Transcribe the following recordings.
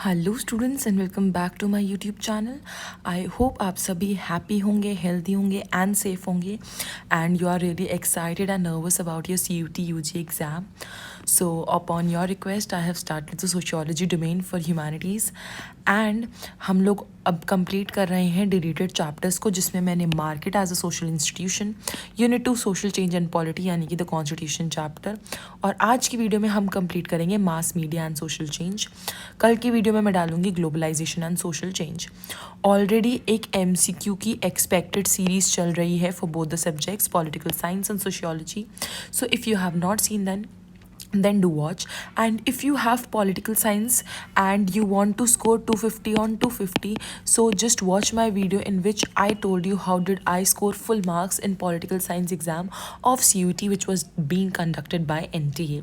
Hello students and welcome back to my YouTube channel. I hope आप सभी happy होंगे, healthy होंगे and safe होंगे and you are really excited and nervous about your CUT UG exam. So upon your request I have started the sociology domain for humanities and हम लोग अब complete कर रहे हैं डिलीटेड चैप्टर्स को, जिसमें मैंने market as a social institution, unit 2 social change and polity यानी कि द कॉन्स्टिट्यूशन चैप्टर, और आज की वीडियो में हम कंप्लीट करेंगे mass media and social change. कल की वीडियो में मैं डालूंगी globalisation and social change. Already एक MCQ की एक्सपेक्टेड सीरीज चल रही है for both the subjects political science and sociology. So if you have not seen then do watch. And if you have political science and you want to score 250 on 250, so just watch my video in which I told you how did I score full marks in political science exam of CUT which was being conducted by NTA.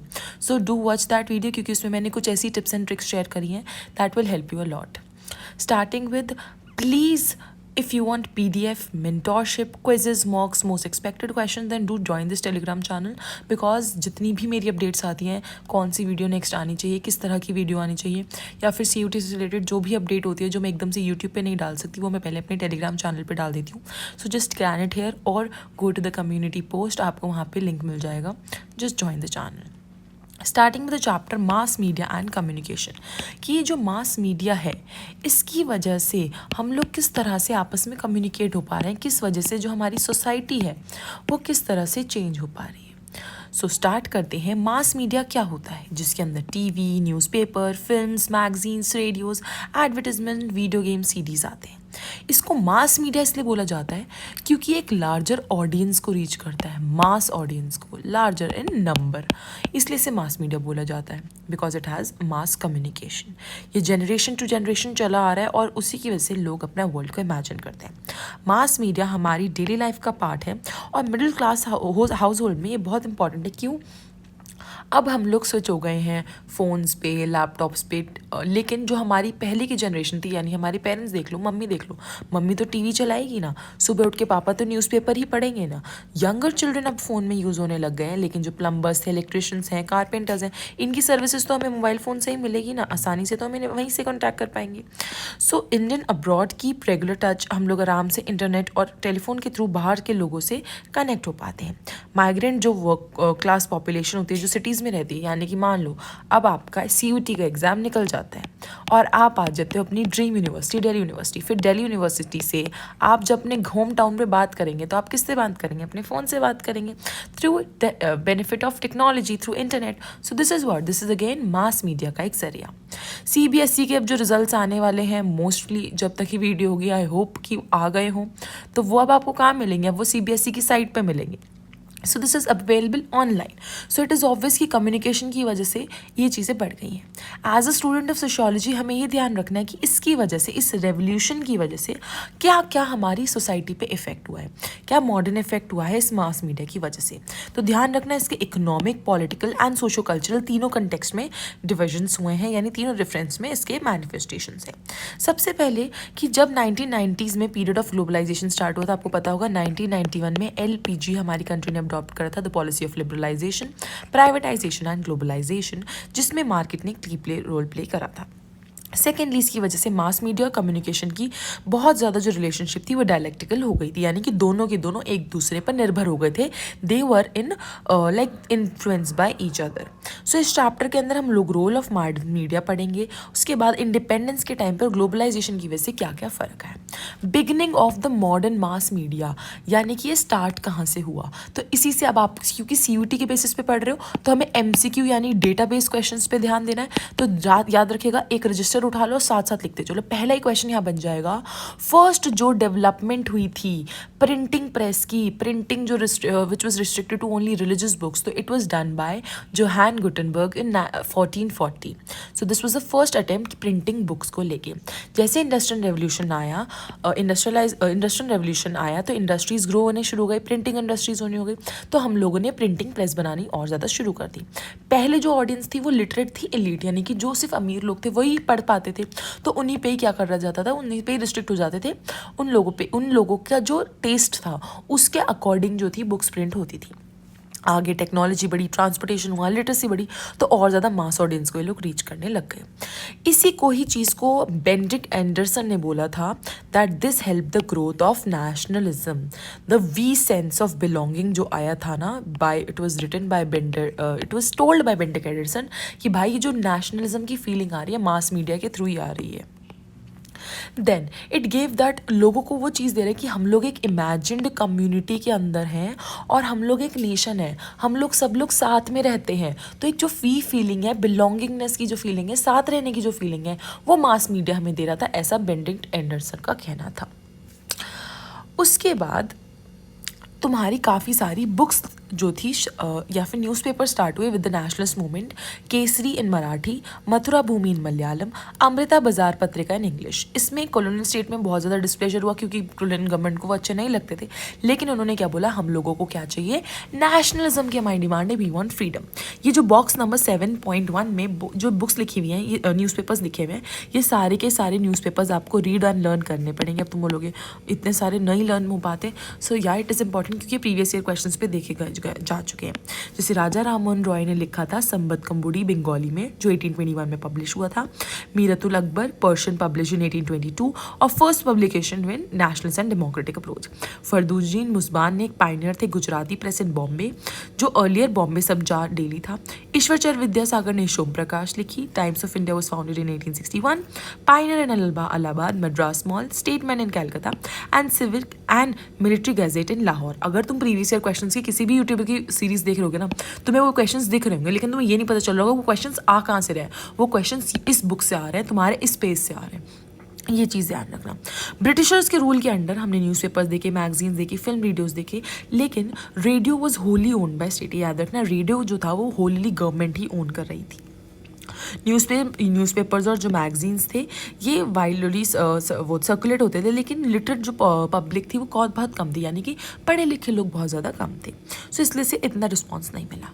So do watch that video क्योंकि उसमें मैंने कुछ ऐसी tips and tricks share करी हैं that will help you a lot. Starting with, please, if you want PDF, mentorship, quizzes, mocks, most expected questions, then do join this Telegram channel because जितनी भी मेरी अपडेट्स आती हैं, कौन सी video next आनी चाहिए, किस तरह की वीडियो आनी चाहिए, या फिर CUT से रिलेटेड जो भी अपडेट होती है जो मैं एकदम से यूट्यूब पे नहीं डाल सकती, वो मैं पहले अपने टेलीग्राम चैनल पे डाल देती हूँ. So just scan it here और go to the community post, आपको वहाँ पे लिंक मिल जाएगा. Just join the channel. Starting with the chapter mass media and communication, कि ये जो मास मीडिया है इसकी वजह से हम लोग किस तरह से आपस में कम्युनिकेट हो पा रहे हैं, किस वजह से जो हमारी सोसाइटी है वो किस तरह से चेंज हो पा रही है. सो स्टार्ट करते हैं. मास मीडिया क्या होता है? जिसके अंदर TV, newspaper, films, magazines, radios, advertisement, video game, CDs आते हैं. इसको मास मीडिया इसलिए बोला जाता है क्योंकि एक लार्जर ऑडियंस को रीच करता है, मास ऑडियंस को, लार्जर इन नंबर, इसलिए इसे मास मीडिया बोला जाता है because it has mass communication. ये जनरेशन टू जनरेशन चला आ रहा है और उसी की वजह से लोग अपना वर्ल्ड को इमेजिन करते हैं. मास मीडिया हमारी डेली लाइफ का पार्ट है और मिडिल क्लास हाउस होल्ड में ये बहुत इंपॉर्टेंट है. क्यों? अब हम लोग स्विच हो गए हैं फ़ोन्स पे, लैपटॉप्स पे, लेकिन जो हमारी पहले की जनरेशन थी, यानी हमारे पेरेंट्स देख लो, मम्मी देख लो, मम्मी तो TV चलाएगी ना, सुबह उठ के पापा तो न्यूज़पेपर ही पढ़ेंगे ना. यंगर चिल्ड्रन अब फ़ोन में यूज़ होने लग गए हैं, लेकिन जो प्लम्बर्स हैं, इलेक्ट्रिशियंस हैं, कारपेंटर्स हैं, इनकी सर्विसेज तो हमें मोबाइल फ़ोन से ही मिलेगी ना, आसानी से तो हमें वहीं से कॉन्टैक्ट कर पाएंगे. सो इंडियन अब्रॉड की रेगुलर टच, हम लोग आराम से इंटरनेट और टेलीफोन के थ्रू बाहर के लोगों से कनेक्ट हो पाते हैं. माइग्रेंट जो वर्क क्लास पॉपुलेशन होती है जो सिटीज़ में रहती है, यानी कि मान लो अब आपका CUT का एग्ज़ाम निकल जाता है और आप आ जाते हो अपनी ड्रीम यूनिवर्सिटी दिल्ली यूनिवर्सिटी. फिर दिल्ली यूनिवर्सिटी से आप जब अपने होम टाउन पे बात करेंगे तो आप किससे बात करेंगे? अपने फ़ोन से बात करेंगे, through benefit of technology, through internet. So this is again mass media का एक जरिया. CBSE के अब जो रिजल्ट्स आने वाले हैं, मोस्टली जब तक ही वीडियो होगी आई होप कि आ गए हों, तो वो अब आपको कहाँ मिलेंगे? अब वो CBSE की साइट पे मिलेंगे. So this is available online. So it is obvious कि कम्युनिकेशन की वजह से ये चीज़ें बढ़ गई हैं. As a student of sociology हमें ये ध्यान रखना है कि इसकी वजह से, इस रेवोल्यूशन की वजह से क्या क्या हमारी सोसाइटी पे इफ़ेक्ट हुआ है, क्या मॉडर्न इफेक्ट हुआ है इस मास मीडिया की वजह से. तो ध्यान रखना है इसके economic, political and socio cultural तीनों कंटेक्स्ट में डिविजन्स हुए हैं, यानी तीनों रेफरेंस में इसके मैनिफेस्टेशन हैं. सबसे पहले कि जब 1990s में पीरियड ऑफ ग्लोबलाइजेशन स्टार्ट हुआ था, आपको पता होगा 1991 में LPG हमारी कंट्री ने अडॉप्ट करा था, the policy of liberalisation, privatisation and globalisation, जिसमें मार्केट ने एक की रोल प्ले करा था. सेकेंडली इसकी वजह से मास मीडिया और कम्युनिकेशन की बहुत ज़्यादा जो रिलेशनशिप थी वो डायलेक्टिकल हो गई थी, यानी कि दोनों के दोनों एक दूसरे पर निर्भर हो गए थे. They were in like influence by each other. So इस चैप्टर के अंदर हम लोग रोल ऑफ मीडिया पढ़ेंगे. उसके बाद इंडिपेंडेंस के टाइम पर ग्लोबलाइजेशन की वजह से क्या क्या फ़र्क है. Beginning of the modern mass media, यानी कि ये स्टार्ट कहाँ से हुआ. तो इसी से अब आप क्योंकि CUT के बेसिस पे पढ़ रहे हो तो हमें MCQ यानी डेटाबेस क्वेश्चंस पे ध्यान देना है. तो याद रखिएगा, एक रजिस्टर उठा लो, साथ साथ लिखते चलो. पहला ही क्वेश्चन यहाँ बन जाएगा, फर्स्ट जो डेवलपमेंट हुई थी प्रिंटिंग प्रेस की, प्रिंटिंग जो which was restricted to only religious books, तो it was done by Johann Gutenberg in 1440. So this was the first attempt printing books को लेके. जैसे इंडस्ट्रियल रेवोल्यूशन आया, इंडस्ट्रियल रेवोल्यूशन आया तो इंडस्ट्रीज़ ग्रो होने शुरू हो गई, प्रिंटिंग इंडस्ट्रीज़ होनी हो गई, तो हम लोगों ने प्रिंटिंग प्रेस बनानी और ज़्यादा शुरू कर दी. पहले जो ऑडियंस थी वो लिटरेट थी, एलीट, यानी कि जो सिर्फ अमीर लोग थे वही पढ़ पाते थे, तो उन्हीं पे ही क्या कर रहा जाता था, उन्हीं पे ही रिस्ट्रिक्ट हो जाते थे. उन लोगों का जो टेस्ट था उसके अकॉर्डिंग जो थी बुक्स प्रिंट होती थी. आगे टेक्नोलॉजी बढ़ी, ट्रांसपोर्टेशन हुआ, लिटरेसी बढ़ी, तो और ज़्यादा मास ऑडियंस को ये लोग रीच करने लग गए। इसी को ही चीज़ को बेंडिक्ट एंडरसन ने बोला था that this help the growth of nationalism, the we sense of belonging जो आया था ना, by it was written by it was told by Benedict Anderson कि भाई ये जो नेशनलिज्म की फीलिंग आ रही है मास मीडिया के थ्रू ही आ रही है। देन इट गेव दैट लोगों को वो चीज़ दे रहा है कि हम लोग एक इमेजिन्ड कम्युनिटी के अंदर हैं और हम लोग एक नेशन है, हम लोग सब लोग साथ में रहते हैं। तो एक जो फीलिंग है, बिलोंगिंगनेस की जो फीलिंग है, साथ रहने की जो फीलिंग है, वो मास मीडिया हमें दे रहा था, ऐसा बेंडिक्ट एंडरसन का कहना था। उसके बाद तुम्हारी काफ़ी सारी बुक्स जो थी या फिर न्यूज़पेपर स्टार्ट हुए with the nationalist movement, Kesari in Marathi, Mathrubhumi in Malayalam, Amrita Bazar Patrika in English. इसमें कॉलोनियल स्टेट में बहुत ज़्यादा डिस्प्लेजर हुआ क्योंकि कॉलोनियल गवर्नमेंट को वो अच्छे नहीं लगते थे, लेकिन उन्होंने क्या बोला, हम लोगों को क्या चाहिए, नेशनलिज्म की हमारी डिमांड है, वी वांट फ्रीडम। ये जो बॉक्स नंबर 7.1 में जो बुक्स लिखी हुई हैं, ये न्यूज़पेपर्स लिखे हुए हैं, ये सारे के सारे न्यूज़पेपर्स आपको रीड एंड लर्न करने पड़ेंगे। अब तुम बोलोगे इतने सारे नहीं लर्न हो पाते, सो या इट इज़ इंपॉर्टेंट क्योंकि प्रीवियस ईयर क्वेश्चंस पे देखे जा चुके हैं। जैसे राजा राममोहन रॉय ने लिखा था संबत कम्बुडी बंगाली में, जो 1821 में पब्लिश हुआ था। Miratul Akhbar Persian publish in 1822 और फर्स्ट पब्लिकेशन विन नेशनलिस्ट एंड डेमोक्रेटिक अप्रोच। फरदुद्दीन मुस्बान ने एक पायनियर थे गुजराती प्रेस इन बॉम्बे, जो अर्लियर बॉम्बे संचार डेली था। ईश्वरचंद्र विद्यासागर ने सोम प्रकाश लिखी। Times of India was founded in 1861। Pioneer in Allahabad, Madras mail, Statesman in Calcutta and Civil and Military Gazette in Lahore. अगर तुम प्रीवियस ईयर क्वेश्चंस की किसी भी यूट्यूब की सीरीज देख रहे होगे ना, तुम्हें वो क्वेश्चंस दिख रहे होंगे, लेकिन तुम्हें ये नहीं पता चल रहा होगा वो क्वेश्चंस आ कहाँ से रहे हैं। वो क्वेश्चंस इस बुक से आ रहे हैं, तुम्हारे इस पेज से आ रहे हैं। ये चीज़ ध्यान रखना। ब्रिटिशर्स के रूल के अंडर हमने न्यूज़पेपर्स देखे, मैगजीन्स देखी, फिल्म वीडियोस देखे, लेकिन radio was wholly owned by state. याद रखना, रेडियो जो था वो होली गवर्नमेंट ही ओन कर रही थी। न्यूज़पेपर्स और जो मैगजीन्स थे ये वाइडली वो सर्कुलेट होते थे, लेकिन लिटरेट जो पब्लिक थी वो बहुत कम थी, यानी कि पढ़े लिखे लोग बहुत ज़्यादा कम थे। सो इसलिए से इतना रिस्पॉन्स नहीं मिला।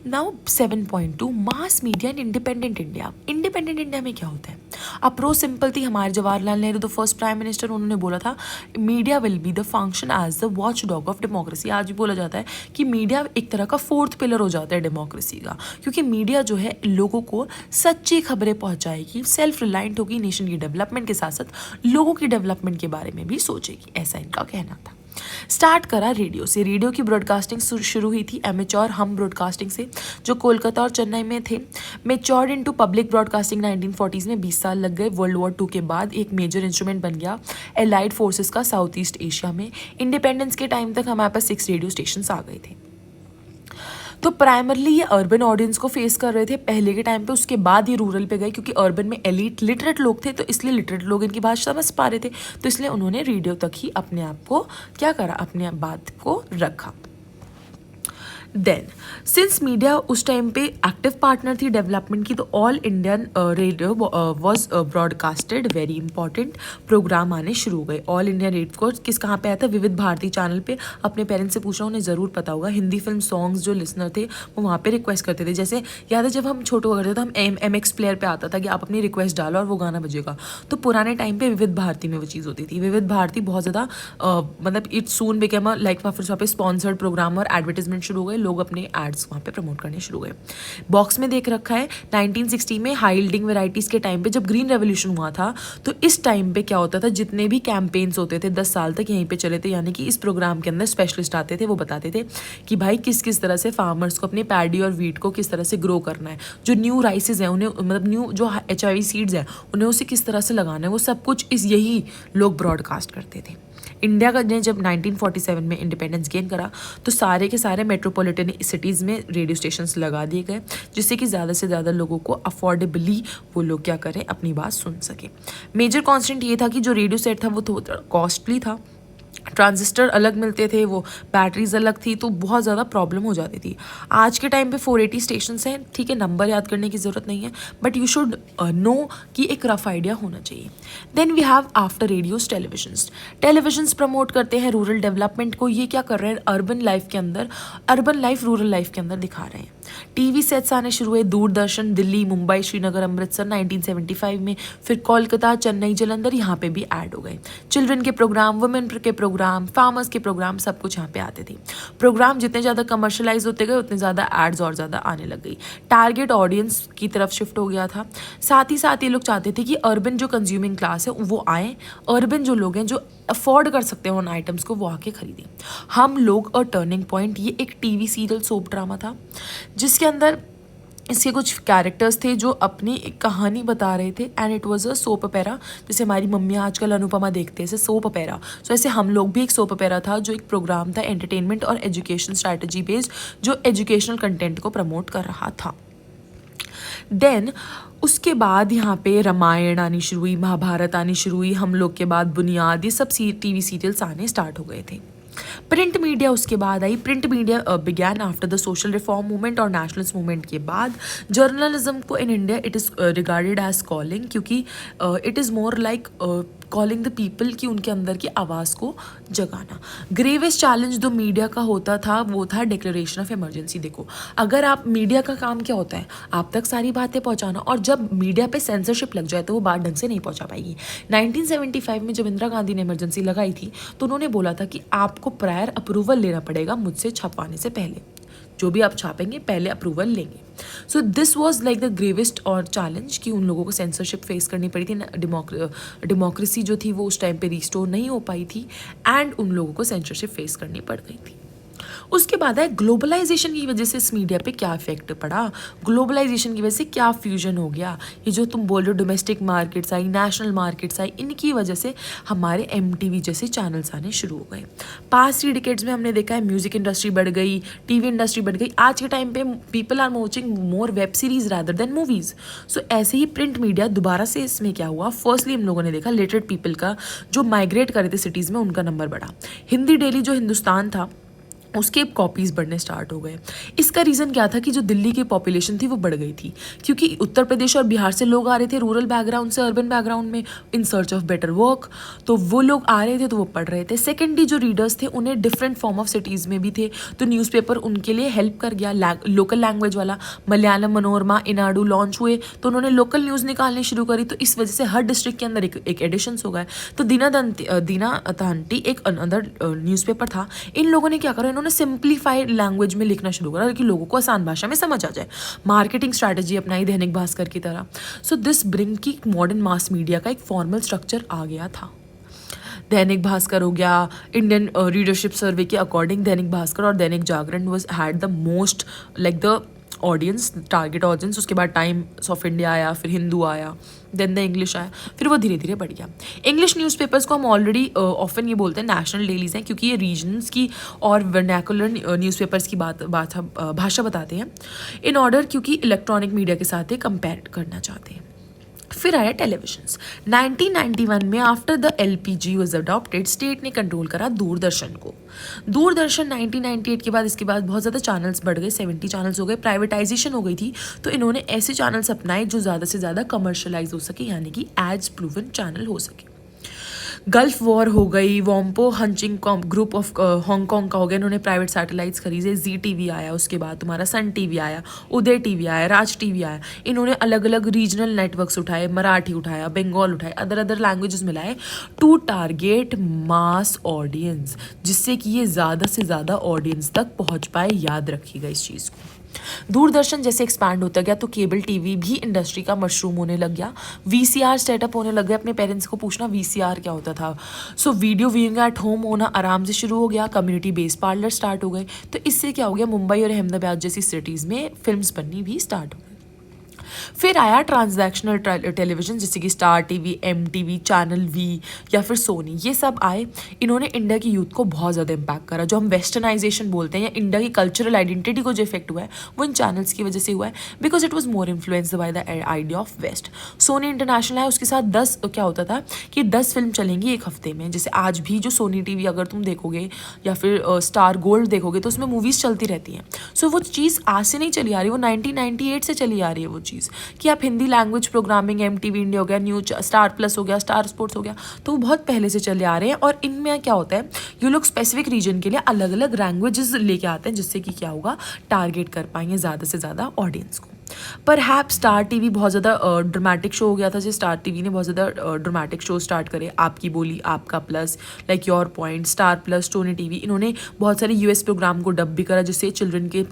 Now 7.2 mass media and independent India. Independent India में क्या होता है? अप्रोच सिंपल थी। हमारे Jawaharlal Nehru the first prime minister, उन्होंने बोला था media will be the function as the watch dog of democracy. आज भी बोला जाता है कि मीडिया एक तरह का फोर्थ पिलर हो जाता है डेमोक्रेसी का, क्योंकि मीडिया जो है लोगों को सच्ची खबरें पहुंचाएगी, सेल्फ रिलायंट होगी, नेशन की डेवलपमेंट के साथ साथ लोगों की डेवलपमेंट के बारे में भी सोचेगी, ऐसा इनका कहना था। स्टार्ट करा रेडियो से। रेडियो की ब्रॉडकास्टिंग शुरू हुई थी एमेच्योर हम ब्रॉडकास्टिंग से, जो कोलकाता और चेन्नई में थे। Matured into public broadcasting 1940s में 20 साल लग गए। वर्ल्ड वॉर 2 के बाद एक मेजर इंस्ट्रूमेंट बन गया एलाइड फोर्सेस का साउथ ईस्ट एशिया में। इंडिपेंडेंस के टाइम तक हमारे पास 6 रेडियो स्टेशन आ गए थे। तो प्राइमरली ये अर्बन ऑडियंस को फेस कर रहे थे पहले के टाइम पे, उसके बाद ये रूरल पे गए क्योंकि अर्बन में एलिट लिटरेट लोग थे, तो इसलिए लिटरेट लोग इनकी भाषा समझ पा रहे थे, तो इसलिए उन्होंने रेडियो तक ही अपने आप को क्या करा, अपने बात को रखा। देन सिंस मीडिया उस टाइम पे एक्टिव पार्टनर थी डेवलपमेंट की, तो all Indian radio was broadcasted. Very important programme आने शुरू हो गए। ऑल इंडिया रेडियो किस कहाँ पे आया था? विविध भारती चैनल पे। अपने पेरेंट्स से पूछना, उन्हें ज़रूर पता होगा। हिंदी फिल्म सॉन्ग्स जो लिसनर थे वो वहाँ पे रिक्वेस्ट करते थे। जैसे याद है जब हम छोटे हुआ करते थे तो हम MX प्लेयर पे आता था कि आप अपनी रिक्वेस्ट डालो और वो गाना बजेगा। तो पुराने टाइम पे विविध भारती में वो चीज़ होती थी। विविध भारती बहुत ज़्यादा मतलब इट सून बिकेम लाइक वहाँ पे स्पॉन्सर्ड प्रोग्राम और एडवर्टीजमेंट शुरू हो गए, लोग अपने एड्स वहाँ पे प्रमोट करने शुरू हुए। बॉक्स में देख रखा है 1960 में हाई यील्डिंग वैरायटीज़ के टाइम पे जब ग्रीन रेवोल्यूशन हुआ था, तो इस टाइम पे क्या होता था, जितने भी कैंपेन्स होते थे 10 साल तक यहीं पे चले थे, यानी कि इस प्रोग्राम के अंदर स्पेशलिस्ट आते थे, वो बताते थे कि भाई किस किस तरह से फार्मर्स को अपने पैडी और वीट को किस तरह से ग्रो करना है, जो न्यू राइसेज हैं उन्हें, मतलब न्यू जो HIV सीड्स हैं उन्हें उसे किस तरह से लगाना है, वो सब कुछ यही लोग ब्रॉडकास्ट करते थे। इंडिया का ने जब 1947 में इंडिपेंडेंस गेन करा तो सारे के सारे मेट्रोपॉलिटन सिटीज़ में रेडियो स्टेशंस लगा दिए गए, जिससे कि ज़्यादा से ज़्यादा लोगों को अफोर्डेबली वो लोग क्या करें, अपनी बात सुन सकें। मेजर कॉन्स्टेंट ये था कि जो रेडियो सेट था वो थोड़ा कॉस्टली था, ट्रांजिस्टर अलग मिलते थे, वो बैटरीज अलग थी, तो बहुत ज़्यादा प्रॉब्लम हो जाती थी। आज के टाइम पे 480 स्टेशंस हैं, ठीक है, नंबर याद करने की ज़रूरत नहीं है, बट यू शुड नो कि एक रफ आइडिया होना चाहिए। Then we have after radios televisions promote करते हैं रूरल डेवलपमेंट को। ये क्या कर रहे हैं, अर्बन लाइफ के अंदर, अर्बन लाइफ रूरल लाइफ के अंदर दिखा रहे हैं। टीवी सेट्स आने शुरू हुए, दूरदर्शन दिल्ली, मुंबई, श्रीनगर, अमृतसर 1975 में, फिर कोलकाता, चेन्नई, जालंधर, यहाँ पे भी ऐड हो गए। चिल्ड्रन के प्रोग्राम, वुमेन के प्रोग्राम, फार्मर्स के प्रोग्राम, सब कुछ यहाँ पे आते थे। प्रोग्राम जितने ज़्यादा कमर्शलाइज होते गए उतने ज़्यादा एड्स और ज़्यादा आने लग गई। टारगेट ऑडियंस की तरफ शिफ्ट हो गया था। साथ ही साथ ये लोग चाहते थे कि अर्बन जो कंज्यूमिंग क्लास है वो आए, अर्बन जो लोग हैं जो अफोर्ड कर सकते हैं उन आइटम्स को, वो आके खरीदें। हम लोग और टर्निंग पॉइंट, ये एक टीवी सीरियल सोप ड्रामा था जिसके अंदर इसके कुछ कैरेक्टर्स थे जो अपनी एक कहानी बता रहे थे, and it was a soap opera. जैसे हमारी मम्मियाँ आजकल अनुपमा देखते हैं, ऐसे सोप अपेरा। सो ऐसे हम लोग भी एक सोप अपेरा था जो एक प्रोग्राम था एंटरटेनमेंट और एजुकेशन स्ट्रैटेजी बेस्ड, जो एजुकेशनल कंटेंट को प्रमोट कर रहा था। देन उसके बाद यहाँ पे रामायण आनी शुरू हुई, महाभारत आनी शुरू हुई, हम लोग के बाद बुनियाद, ये सब टीवी सीरियल्स आने स्टार्ट हो गए थे। प्रिंट मीडिया उसके बाद आई। Print media began after the social reform movement और नेशनलिस्ट मूवमेंट के बाद। जर्नलिज्म को in India it is regarded as calling, क्योंकि it is more like calling the people, की उनके अंदर की आवाज़ को जगाना। ग्रेवेस्ट चैलेंज जो मीडिया का होता था वो था डिक्लेरेशन ऑफ इमरजेंसी। देखो, अगर आप, मीडिया का काम क्या होता है, आप तक सारी बातें पहुंचाना, और जब मीडिया पे सेंसरशिप लग जाए तो वो बात ढंग से नहीं पहुंचा पाएगी। 1975 में जब इंदिरा गांधी ने इमरजेंसी लगाई थी तो उन्होंने बोला था कि आपको प्रायर अप्रूवल लेना पड़ेगा मुझसे छपवाने से पहले, जो भी आप छापेंगे पहले अप्रूवल लेंगे। सो this was like the gravest और चैलेंज कि उन लोगों को सेंसरशिप फेस करनी पड़ी थी। डेमोक्रेसी जो थी वो उस टाइम पे रिस्टोर नहीं हो पाई थी, एंड उन लोगों को सेंसरशिप फेस करनी पड़ गई थी। उसके बाद है ग्लोबलाइजेशन की वजह से इस मीडिया पे क्या इफेक्ट पड़ा, ग्लोबलाइजेशन की वजह से क्या फ्यूजन हो गया। ये जो तुम बोल रहे हो डोमेस्टिक मार्केट्स आई, नेशनल मार्केट्स आई, इनकी वजह से हमारे MTV जैसे चैनल्स आने शुरू हो गए। पास्ट 3 डिकेड्स में हमने देखा है म्यूजिक इंडस्ट्री बढ़ गई, टीवी इंडस्ट्री बढ़ गई। आज के टाइम पे people are watching more web series rather than movies. So ऐसे ही प्रिंट मीडिया दोबारा से इसमें क्या हुआ, फर्स्टली हम लोगों ने देखा लिटरेट पीपल का जो माइग्रेट कर रहे थे सिटीज़ में, उनका नंबर बढ़ा। हिंदी डेली जो हिंदुस्तान था उसके कॉपीज़ बढ़ने स्टार्ट हो गए। इसका रीज़न क्या था कि जो दिल्ली की पॉपुलेशन थी वो बढ़ गई थी, क्योंकि उत्तर प्रदेश और बिहार से लोग आ रहे थे रूरल बैकग्राउंड से अर्बन बैकग्राउंड में in search of better work. तो वो लोग आ रहे थे तो वो पढ़ रहे थे। सेकेंडली जो रीडर्स थे उन्हें डिफरेंट फॉर्म ऑफ सिटीज़ में भी थे, तो न्यूज़पेपर उनके लिए हेल्प कर गया। लोकल लैंग्वेज वाला मलयालम, मनोरमा, इनाडू लॉन्च हुए तो उन्होंने लोकल न्यूज़ निकालनी शुरू करी, तो इस वजह से हर डिस्ट्रिक्ट के अंदर एक एडिशंस हो गए। तो दीनादंती एक अनदर न्यूज़पेपर था। इन लोगों ने क्या करा, इन्होंने सिंप्लीफाइड लैंग्वेज में लिखना शुरू करा कि लोगों को आसान भाषा में समझ आ जाए। मार्केटिंग स्ट्रैटेजी अपनाई दैनिक भास्कर की तरह। सो दिस ब्रिंग की मॉडर्न मास मीडिया का एक फॉर्मल स्ट्रक्चर आ गया था। दैनिक भास्कर हो गया, इंडियन रीडरशिप सर्वे के अकॉर्डिंग दैनिक भास्कर और Dainik Jagran was had the most like the audience, target audience. उसके बाद टाइम्स ऑफ इंडिया आया, फिर हिंदू आया, देन द इंग्लिश आया, फिर वो धीरे धीरे बढ़ गया। इंग्लिश न्यूज़पेपर्स को हम ऑलरेडी ऑफन ये बोलते हैं नेशनल डेलीज हैं, क्योंकि ये रीजन्स की और वर्नैकुलर न्यूज़पेपर्स की भाषा बताते हैं इन ऑर्डर, क्योंकि इलेक्ट्रॉनिक मीडिया के साथ ये कंपेयर करना चाहते हैं। फिर आया टेलीविजन्स। 1991 में after the LPG was adopted, state ने कंट्रोल करा दूरदर्शन को। दूरदर्शन 1998 के बाद, इसके बाद बहुत ज़्यादा चैनल्स बढ़ गए, 70 चैनल्स हो गए, प्राइवेटाइजेशन हो गई थी। तो इन्होंने ऐसे चैनल्स अपनाए जो ज़्यादा से ज़्यादा कमर्शलाइज हो सके, यानी कि एड्स प्रूवन चैनल हो सके। गल्फ वॉर हो गई, वॉम्पो हंचिंग ग्रुप ऑफ हांगकॉन्ग का हो गया, इन्होंने प्राइवेट सैटेलाइट्स खरीदे। ZTV आया, उसके बाद तुम्हारा सन TV आया, उदय TV आया, राज TV आया। इन्होंने अलग अलग रीजनल नेटवर्क्स उठाए, मराठी उठाया, बंगाल उठाए, अदर लैंग्वेजेस मिलाए टू टारगेट मास ऑडियंस, जिससे कि ये ज़्यादा से ज़्यादा ऑडियंस तक पहुँच पाए। याद रखिएगा इस चीज़ को। दूरदर्शन जैसे एक्सपैंड होता गया तो केबल टीवी भी इंडस्ट्री का मशरूम होने लग गया। VCR सेटअप होने लग गया। अपने पेरेंट्स को पूछना VCR क्या होता था। So video viewing at home होना आराम से शुरू हो गया। कम्युनिटी बेस्ड पार्लर स्टार्ट हो गए। तो इससे क्या हो गया, मुंबई और अहमदाबाद जैसी सिटीज़ में फिल्म्स बननी भी स्टार्ट हो गई। फिर आया ट्रांजैक्शनल टेलीविजन, जैसे कि star TV, MTV, channel V या फिर सोनी, ये सब आए। इन्होंने इंडिया की यूथ को बहुत ज़्यादा इम्पैक्ट करा। जो हम वेस्टर्नाइजेशन बोलते हैं या इंडिया की कल्चरल आइडेंटिटी को जो इफेक्ट हुआ है वो इन चैनल्स की वजह से हुआ है, because it was more influenced by the idea of west. Sony International है, उसके साथ 10 क्या होता था कि 10 फिल्म चलेंगी एक हफ्ते में। जैसे आज भी जो सोनी TV अगर तुम देखोगे या फिर स्टार गोल्ड देखोगे तो उसमें मूवीज़ चलती रहती हैं। सो वो चीज़ आज से नहीं चली आ रही, वो 1998 से चली आ रही है वो चीज़। चीज़ कि आप Hindi language programming, MTV India हो गया, न्यूज स्टार प्लस हो गया, स्टार स्पोर्ट्स हो गया, तो वो बहुत पहले से चले आ रहे हैं। और इनमें क्या होता है, ये लोग स्पेसिफिक रीजन के लिए अलग अलग लैंग्वेजेस लेके आते हैं, जिससे कि क्या होगा, टारगेट कर पाएंगे ज़्यादा से ज़्यादा ऑडियंस को। पर हैप स्टार TV बहुत ज़्यादा ड्रामेटिक शो हो गया था, जैसे स्टार TV ने बहुत ज़्यादा ड्रामेटिक शो स्टार्ट करे, आपकी बोली, आपका plus, like your point, star plus, Tony TV, इन्होंने बहुत सारे US प्रोग्राम को डब भी करा, जिससे चिल्ड्रन के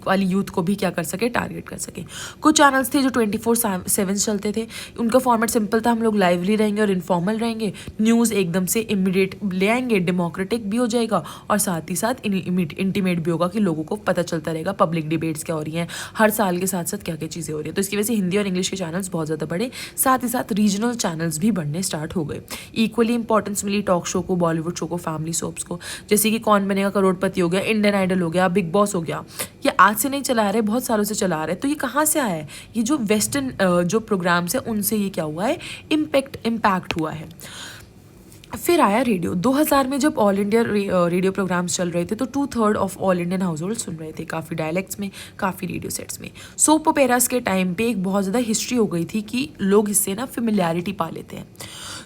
वाली यूथ को भी क्या कर सके, टारगेट कर सके। कुछ चैनल्स थे जो 24/7 चलते थे, उनका फॉर्मेट सिंपल था, हम लोग लाइवली रहेंगे और इन्फॉर्मल रहेंगे, न्यूज़ एकदम से इमीडिएट ले आएंगे, डेमोक्रेटिक भी हो जाएगा और साथ ही साथ इंटीमेट भी होगा कि लोगों को पता चलता रहेगा पब्लिक डिबेट्स क्या हो रही हैं, हर साल के साथ साथ क्या क्या चीज़ें हो रही हैं। तो इसकी वजह से हिंदी और इंग्लिश के चैनल्स बहुत ज़्यादा बढ़े, साथ ही साथ रीजनल चैनल्स भी बढ़ने स्टार्ट हो गए। इक्वली इंपॉर्टेंस मिली टॉक शो को, बॉलीवुड शो को, फैमिली सोप्स को, जैसे कि कौन बनेगा करोड़पति हो गया, इंडियन आइडल हो गया, बिग बॉस हो गया। ये आज से नहीं चला रहे, बहुत सालों से चला रहे। तो ये कहाँ से आया है, ये जो वेस्टर्न जो प्रोग्राम्स है उनसे ये क्या हुआ है, इम्पैक्ट हुआ है। फिर आया रेडियो 2000 में, जब ऑल इंडिया रेडियो प्रोग्राम्स चल रहे थे तो 2/3 of all Indian household सुन रहे थे, काफ़ी डायलेक्ट्स में, काफ़ी रेडियो सेट्स में। सोप ओपेरास के टाइम पे एक बहुत ज़्यादा हिस्ट्री हो गई थी कि लोग इससे ना फेमिलियरिटी पा लेते हैं।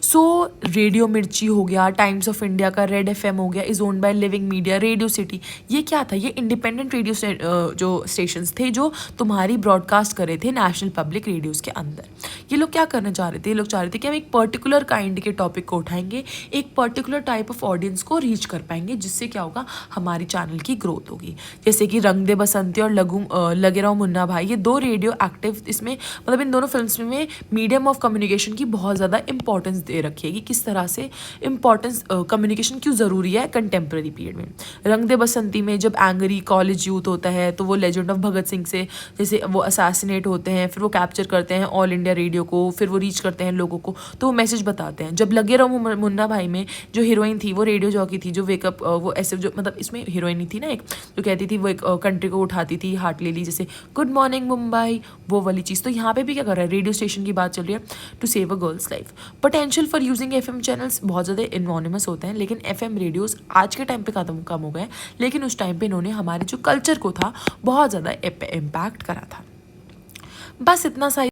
सो रेडियो मिर्ची हो गया, टाइम्स ऑफ इंडिया का रेड FM हो गया, is owned by living media, radio city, ये क्या था, ये इंडिपेंडेंट रेडियो जो स्टेशंस थे जो तुम्हारी ब्रॉडकास्ट कर रहे थे नेशनल पब्लिक रेडियोज़ के अंदर। ये लोग क्या करना चाह रहे थे, ये लोग चाह रहे थे कि हम एक पर्टिकुलर काइंड के टॉपिक को उठाएंगे, एक पर्टिकुलर टाइप ऑफ ऑडियंस को रीच कर पाएंगे, जिससे क्या होगा, हमारी चैनल की ग्रोथ होगी। जैसे कि रंग दे बसंती और लगे रहो मुन्ना भाई, ये दो रेडियो एक्टिव, इसमें मतलब इन दोनों फिल्म्स में मीडियम ऑफ कम्युनिकेशन की बहुत ज़्यादा इंपॉर्टेंस दे रखी है कि किस तरह से इंपॉर्टेंस कम्युनिकेशन क्यों ज़रूरी है कंटेम्प्रेरी पीरियड में। रंग दे बसंती में जब एंग्री कॉलेज यूथ होता है तो वो लेजेंड ऑफ भगत सिंह से जैसे वो असैसिनेट होते हैं, फिर वो कैप्चर करते हैं ऑल इंडिया रेडियो को, फिर वो रीच करते हैं लोगों को, तो वो मैसेज बताते हैं। जब लगे रहो मुन्ना भाई में जो हीरोइन थी वो रेडियो जॉकी थी, जो वेकअप वो ऐसे जो मतलब इसमें हीरोइन थी ना एक, जो कहती थी वो एक कंट्री को उठाती थी, हार्ट ले ली, जैसे गुड मॉर्निंग मुंबई, वो वाली चीज़। तो यहाँ पे भी क्या कर रहा है, रेडियो स्टेशन की बात चल रही है, to save a girl's life. Potential for using FM channels बहुत ज़्यादा इनोनिमस होते हैं, लेकिन FM रेडियोज़ आज के टाइम पे कम हो गए, लेकिन उस टाइम पे इन्होंने हमारे जो कल्चर को था बहुत ज़्यादा इम्पैक्ट करा था। बस इतना सा